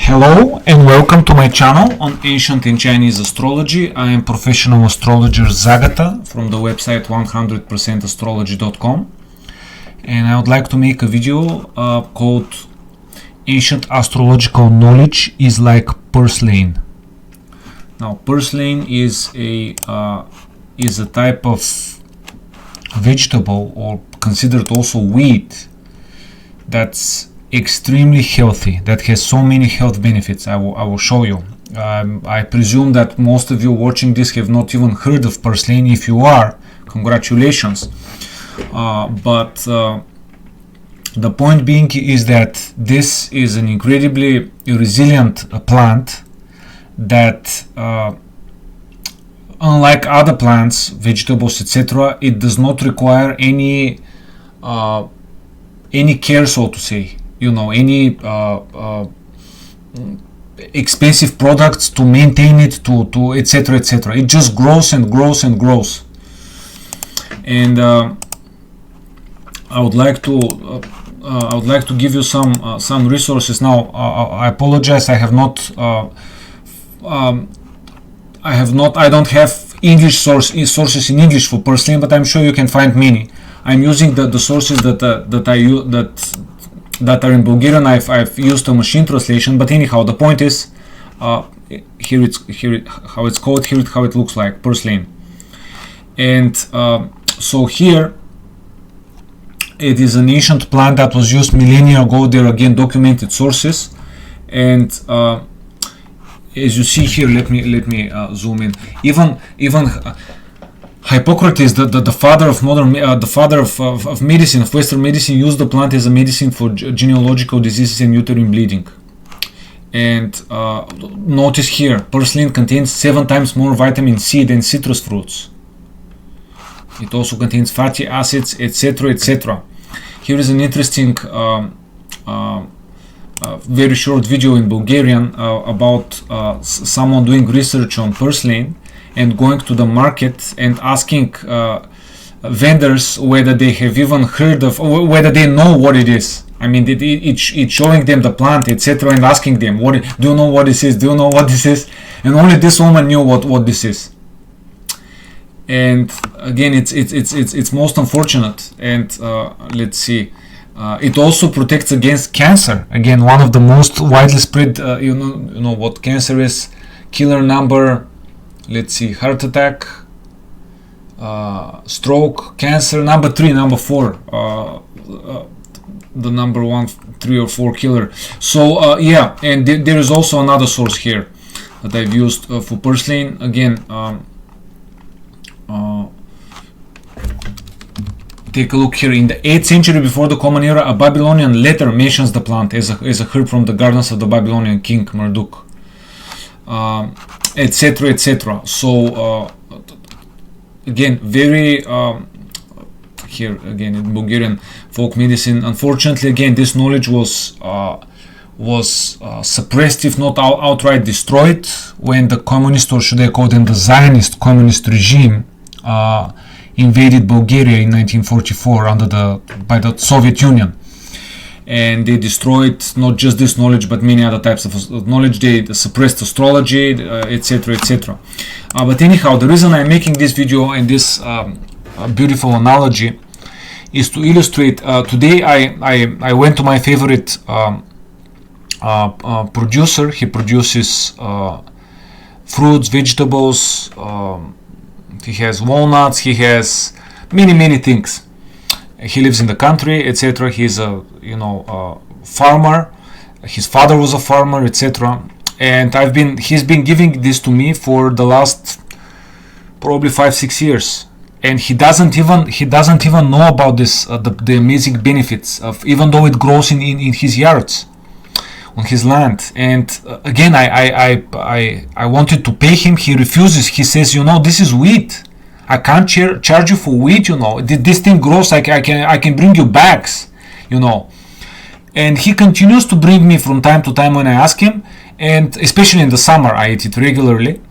Hello and welcome to my channel on Ancient and Chinese Astrology. I am professional astrologer Zagata from the website 100%astrology.com, and I would like to make a video called Ancient Astrological Knowledge is like Purslane. Now, Purslane is a type of vegetable, or considered also wheat, that's extremely healthy, that has so many health benefits. I will show you. I presume that most of you watching this have not even heard of Purslane. If you are, congratulations. But the point being is that this is an incredibly resilient plant that, unlike other plants, vegetables, etc., it does not require any care, so to say. Any expensive products to maintain it, to etc., etc. It just grows and grows and grows. And I would like to give you some resources now. I apologize. I don't have English sources in English for Purslane, but I'm sure you can find many. I'm using the sources that are in Bulgarian. I've used a machine translation, but anyhow, the point is, here how it's called, here how it looks like, Purslane. And so here it is an ancient plant that was used millennia ago. There are again documented sources, and as you see here, let me zoom in. Even Hippocrates, the father of modern, the father of medicine, of Western medicine, used the plant as a medicine for gynecological diseases and uterine bleeding. And notice here, Purslane contains 7 times more vitamin C than citrus fruits. It also contains fatty acids, etc., etc. Here is an interesting, very short video in Bulgarian about someone doing research on Purslane and going to the market and asking vendors whether they have even heard of, or whether they know what it is. I mean, it's showing them the plant, etc., and asking them, do you know what this is? Do you know what this is? And only this woman knew what this is. And again, it's most unfortunate. And let's see, it also protects against cancer. Again, one of the most widely spread, you know what cancer is, killer number. Let's see, heart attack, stroke, cancer, number 3, number 4, the number 1, 3 or 4 killer. So yeah, and there is also another source here that I've used for Purslane. Again, take a look here. In the 8th century before the Common Era, a Babylonian letter mentions the plant as a herb from the gardens of the Babylonian king Marduk, etc., etc. So again, very here again in Bulgarian folk medicine, unfortunately, again, this knowledge was suppressed, if not outright destroyed, when the communist, or should I call them the Zionist communist regime, invaded Bulgaria in 1944 by the Soviet Union. And they destroyed not just this knowledge, but many other types of knowledge. They suppressed astrology, etc., etc. But anyhow, the reason I'm making this video and this beautiful analogy is to illustrate. Today, I went to my favorite producer. He produces fruits, vegetables. He has walnuts. He has many things. He lives in the country, etc. He's a farmer. His father was a farmer, etc. And he's been giving this to me for the last probably 5-6 years, and he doesn't even know about this, the amazing benefits of, even though it grows in his yards, on his land. And again, I wanted to pay him. He refuses. He says, this is wheat. I can't charge you for wheat, This thing grows. I can bring you bags, And he continues to bring me from time to time when I ask him, and especially in the summer, I eat it regularly.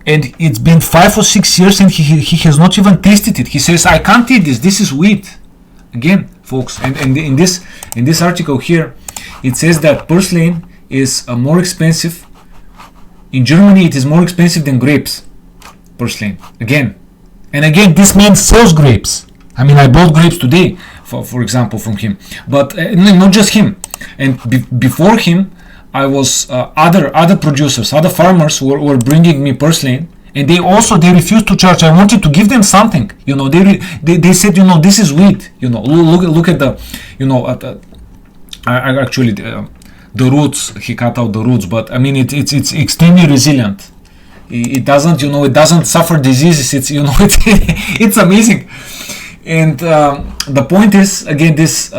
And it's been 5 or 6 years, and he has not even tasted it. He says, I can't eat this. This is wheat. Again, folks, and in this article here, it says that Purslane is more expensive. In Germany, it is more expensive than grapes. Purslane. Again. And again, this man sells grapes. I mean, I bought grapes today, for example, from him. But not just him. And before him, I was other producers, other farmers were bringing me purslane, and they refused to charge. I wanted to give them something, they said, this is wheat, look at the, actually the roots, he cut out the roots, but I mean it's extremely resilient. It doesn't suffer diseases. It's it's amazing. And the point is, again, this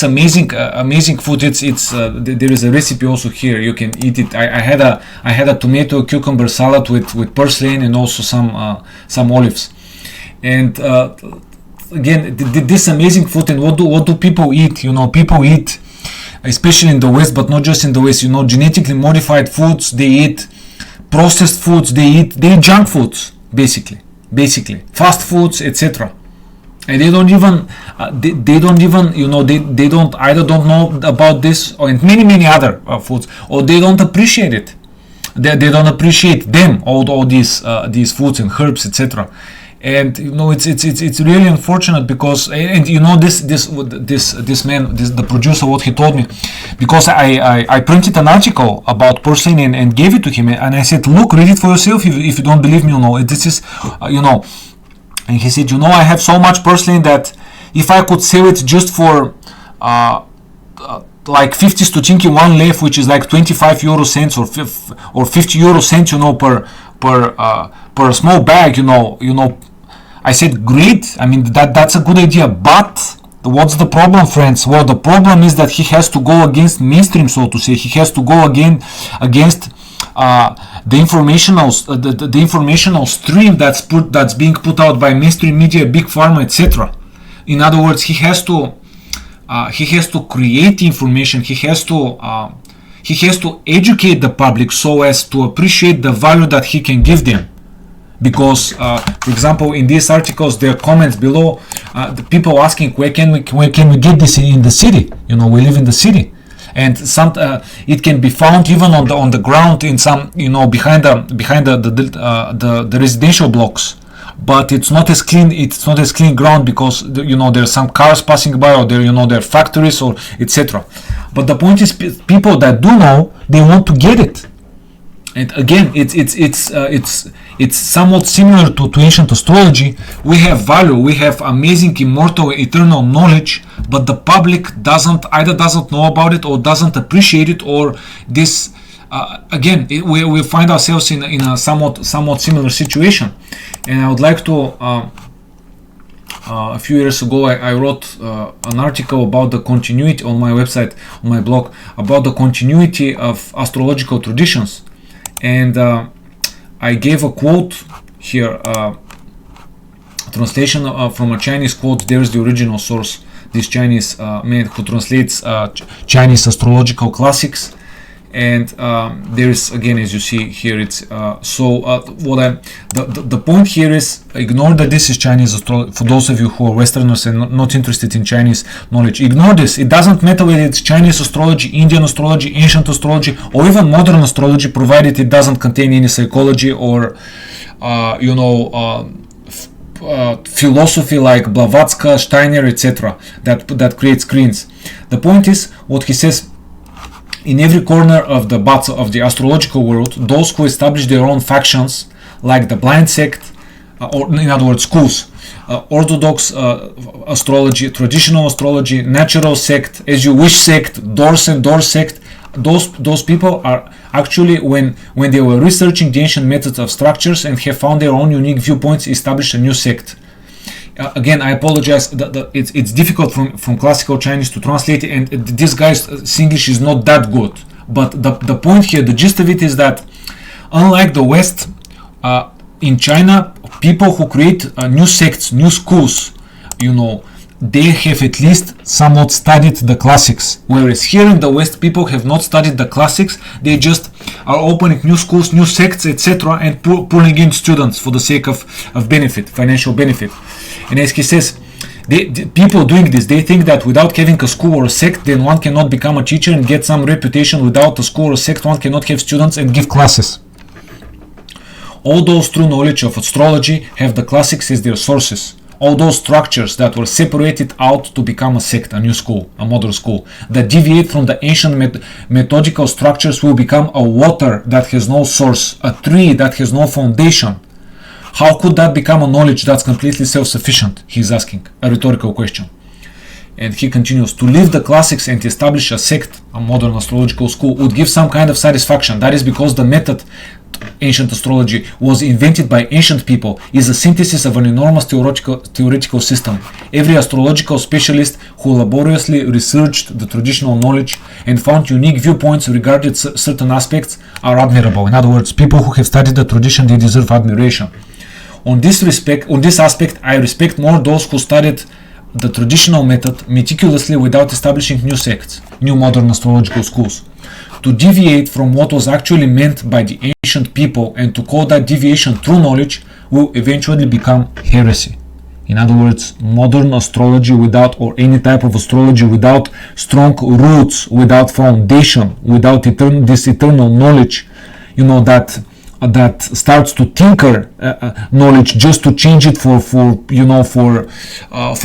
amazing food. There is a recipe also here. You can eat it. I had a tomato cucumber salad with purslane and also some olives. And again, this amazing food. And what do people eat? People eat, especially in the West, but not just in the West. Genetically modified foods. They eat processed foods. They eat junk foods, basically fast foods, etc. And they don't even they don't either don't know about this, or and many other foods, or they don't appreciate it. They don't appreciate them, all these foods and herbs, etc. And it's really unfortunate, because this man, the producer, what he told me, because I printed an article about purslane and gave it to him, and I said, look, read it for yourself if you don't believe me. This is and he said, I have so much purslane that if I could sell it just for like 50 stotink in one leaf, which is like 25 euro cents or 50 euro cents, per small bag, I said, great. I mean, that's a good idea. But what's the problem, friends? Well, the problem is that he has to go against mainstream, so to say. He has to go against the informational stream that's being put out by mainstream media, big pharma, etc. In other words, he has to create information. He has to educate the public so as to appreciate the value that he can give them. Because, for example, in these articles, there are comments below, the people asking, where can we get this in the city? We live in the city, and it can be found even on the ground in some, behind the residential blocks. But it's not as clean. It's not as clean ground, because there are some cars passing by, or there are factories, or etc. But the point is, people that do know, they want to get it. And again, it's somewhat similar to ancient astrology. We have value, we have amazing, immortal, eternal knowledge, but the public either doesn't know about it, or doesn't appreciate it, or this. Again, we find ourselves in a somewhat similar situation. And I would like to. A few years ago, I wrote an article about the continuity on my website, on my blog, about the continuity of astrological traditions. And I gave a quote here, translation from a Chinese quote. There's the original source, this Chinese man who translates Chinese astrological classics. And there is, again, as you see here, it's the point here is, ignore that this is Chinese astrology. For those of you who are Westerners and not interested in Chinese knowledge, ignore this. It doesn't matter whether it's Chinese astrology, Indian astrology, ancient astrology, or even modern astrology, provided it doesn't contain any psychology or philosophy like Blavatsky, Steiner, etc. that creates screens. The point is, what he says, in every corner of the astrological world, those who establish their own factions, like the blind sect, or in other words, schools, orthodox astrology, traditional astrology, natural sect, as you wish sect, doors and door sect, those people are actually, when they were researching the ancient methods of structures and have found their own unique viewpoints, established a new sect. Again, I apologize. It's difficult from classical Chinese to translate it, and this guy's English is not that good. But the point here, the gist of it is that, unlike the West, in China, people who create new sects, new schools, they have at least somewhat studied the classics. Whereas here in the West, people have not studied the classics. They just are opening new schools, new sects, etc., and pulling in students for the sake of benefit, financial benefit. And as he says, people doing this, they think that without having a school or a sect, then one cannot become a teacher and get some reputation. Without a school or a sect, one cannot have students and give classes. All those true knowledge of astrology have the classics as their sources. All those structures that were separated out to become a sect, a new school, a modern school, that deviate from the ancient methodical structures will become a water that has no source, a tree that has no foundation. How could that become a knowledge that's completely self-sufficient? He's asking, a rhetorical question. And he continues, to leave the classics and establish a sect, a modern astrological school, would give some kind of satisfaction. That is because the method, ancient astrology, was invented by ancient people, is a synthesis of an enormous theoretical system. Every astrological specialist who laboriously researched the traditional knowledge and found unique viewpoints regarding certain aspects are admirable. In other words, people who have studied the tradition, they deserve admiration. On this aspect, I respect more those who studied the traditional method meticulously without establishing new sects, new modern astrological schools. To deviate from what was actually meant by the ancient people and to call that deviation true knowledge will eventually become heresy. In other words, modern astrology without, or any type of astrology without strong roots, without foundation, without this eternal knowledge, that starts to tinker knowledge just to change it for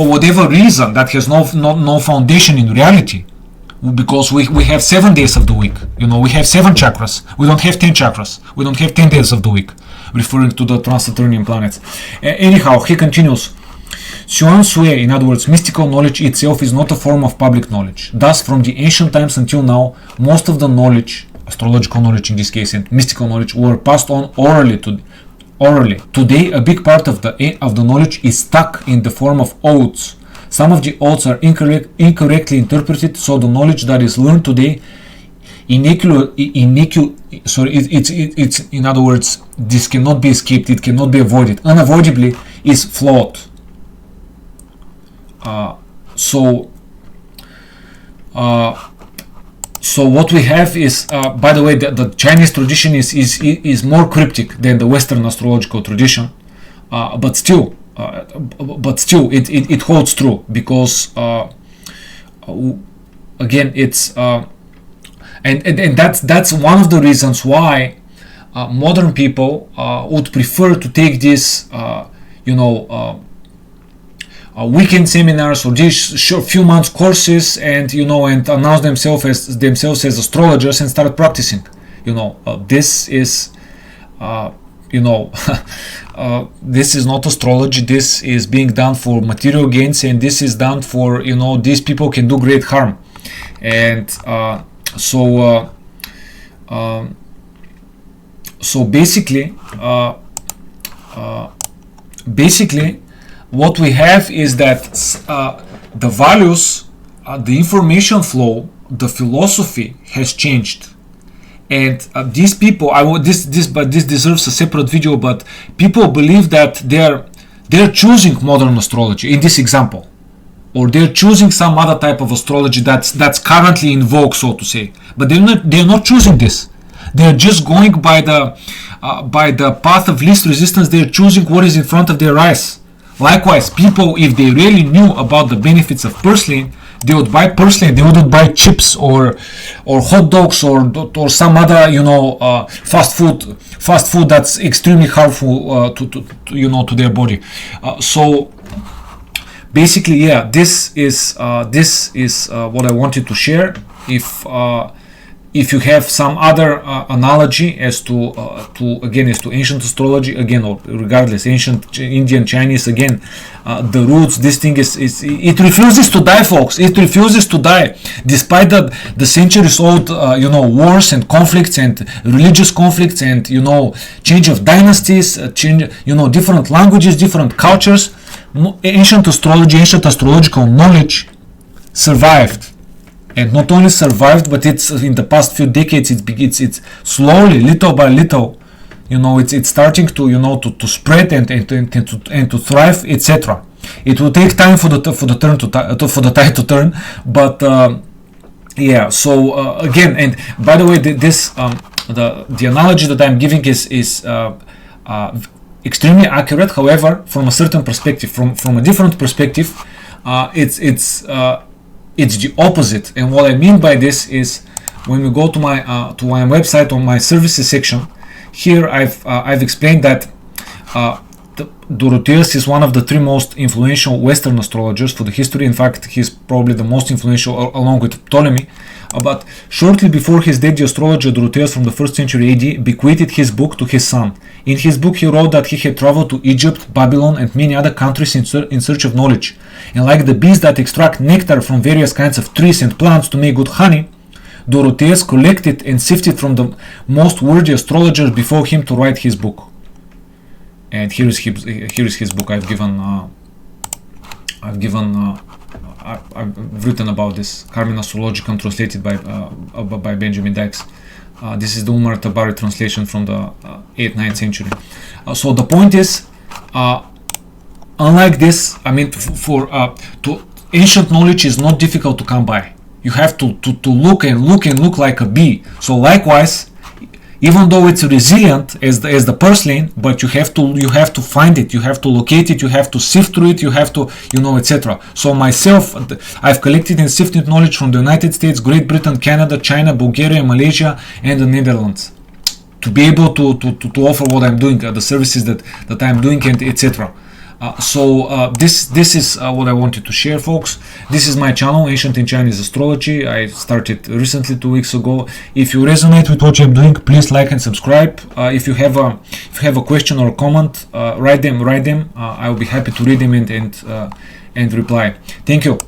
whatever reason that has no foundation in reality. Because we have 7 days of the week, we have 7 chakras. We don't have 10 chakras. We don't have 10 days of the week, referring to the trans-Saturnian planets. Anyhow, he continues. Xuan Sui, in other words, mystical knowledge itself is not a form of public knowledge. Thus, from the ancient times until now, most of the knowledge, astrological knowledge in this case, and mystical knowledge, were passed on orally. Today, a big part of the knowledge is stuck in the form of oaths. Some of the oaths are incorrectly interpreted, so the knowledge that is learned today, in other words, this cannot be escaped, it cannot be avoided. Unavoidably is flawed. So what we have is, by the way, the Chinese tradition is more cryptic than the Western astrological tradition, but still it holds true, because again, it's and that's one of the reasons why modern people would prefer to take this weekend seminars or these short few months courses and and announce themselves as astrologers and start practicing. This is this is not astrology. This is being done for material gains, and this is done for these people can do great harm. And so basically what we have is that the values, the information flow, the philosophy has changed. And these people, this deserves a separate video, but people believe that they're choosing modern astrology in this example, or they're choosing some other type of astrology that's currently in vogue, so to say. But they're not choosing this. They're just going by the path of least resistance. They're choosing what is in front of their eyes. Likewise, people, if they really knew about the benefits of Purslane, they would buy Purslane. They wouldn't buy chips or hot dogs or some other fast food that's extremely harmful to their body. So basically, yeah, this is what I wanted to share. If you have some other analogy as to ancient astrology, again, or regardless, ancient Indian, Chinese, again, the roots, this thing it refuses to die, folks. It refuses to die, despite the centuries old wars and conflicts and religious conflicts and change of dynasties, different languages, different cultures. Ancient astrology, ancient astrological knowledge survived. And not only survived, but it's in the past few decades. It's slowly, little by little, it's starting to spread and to thrive, etc. It will take time for the tide to turn, but yeah. So again, and by the way, the analogy that I'm giving is extremely accurate. However, from a certain perspective, from a different perspective. it's the opposite. And what I mean by this is, when we go to my website, on my services section, here I've explained that Dorotheus is one of the 3 most influential Western astrologers for the history. In fact, he's probably the most influential along with Ptolemy. But shortly before his death, the astrologer Dorotheus from the 1st century AD bequeathed his book to his son. In his book, he wrote that he had traveled to Egypt, Babylon, and many other countries in search of knowledge. And like the bees that extract nectar from various kinds of trees and plants to make good honey, Dorotheus collected and sifted from the most worthy astrologers before him to write his book. And here is his book. I've written about this. Carmen Astrological, translated by Benjamin Dykes. This is the Umar Tabari translation from the 8th, 9th century. So the point is, unlike this, I mean, to ancient knowledge is not difficult to come by. You have to look like a bee. So likewise, even though it's resilient as the Purslane, but you have to find it, you have to locate it, you have to sift through it, you have to, etc. So myself, I've collected and sifted knowledge from the United States, Great Britain, Canada, China, Bulgaria, Malaysia, and the Netherlands, to be able to offer what I'm doing, the services that I'm doing, and etc. This is what I wanted to share, folks. This is my channel, Ancient and Chinese Astrology. I started recently 2 weeks ago. If you resonate with what I'm doing, please like and subscribe. If you have a question or a comment, write them. I will be happy to read them and reply. Thank you.